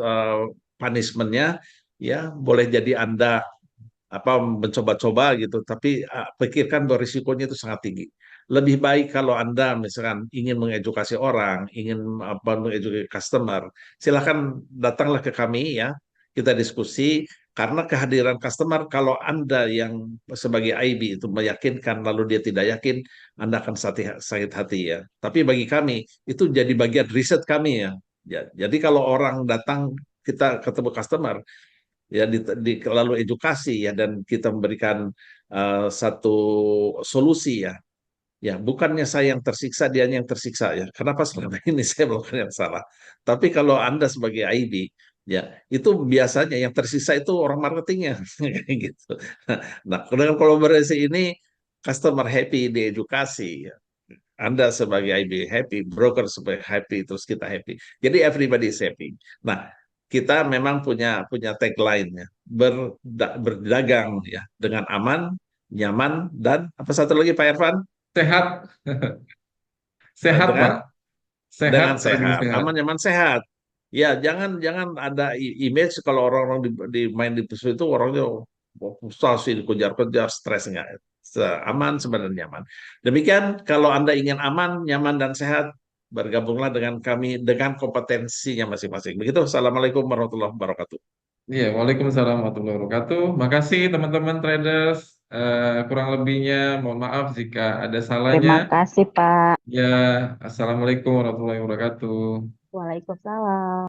punishment-nya, ya boleh jadi Anda mencoba-coba gitu, tapi pikirkan bahwa risikonya itu sangat tinggi. Lebih baik kalau Anda misalkan ingin mengedukasi orang, ingin mengedukasi customer, silakan datanglah ke kami ya, kita diskusi. Karena kehadiran customer, kalau Anda yang sebagai IB itu meyakinkan, lalu dia tidak yakin, Anda akan sakit hati ya. Tapi bagi kami itu jadi bagian riset kami ya. Jadi kalau orang datang kita ketemu customer, ya lalu edukasi ya dan kita memberikan satu solusi ya. Ya, bukannya saya yang tersiksa, dia yang tersiksa ya. Kenapa selama ini saya melakukan yang salah? Tapi kalau Anda sebagai IB, ya itu biasanya yang tersiksa itu orang marketingnya, kayak gitu. Nah, dengan kolaborasi ini customer happy, diedukasi, ya. Anda sebagai IB happy, broker sebagai happy, terus kita happy. Jadi everybody is happy. Nah, kita memang punya tagline ya, berdagang ya dengan aman, nyaman dan apa satu lagi Pak Irfan? Sehat, sehat Pak. Dengan Sehat, dengan trading sehat, sehat. aman, nyaman, sehat. Ya, jangan jangan ada image kalau orang-orang di main di pesawat itu orangnya frustasi, dikejar-kejar, stres nggak. Aman, sebenarnya aman. Demikian, kalau Anda ingin aman, nyaman, dan sehat, bergabunglah dengan kami dengan kompetensinya masing-masing. Begitu, Assalamualaikum warahmatullahi wabarakatuh. Iya, Waalaikumsalam warahmatullahi wabarakatuh. Makasih teman-teman traders. Kurang lebihnya, mohon maaf jika ada salahnya. Terima kasih, Pak. Ya, Assalamualaikum warahmatullahi wabarakatuh. Waalaikumsalam.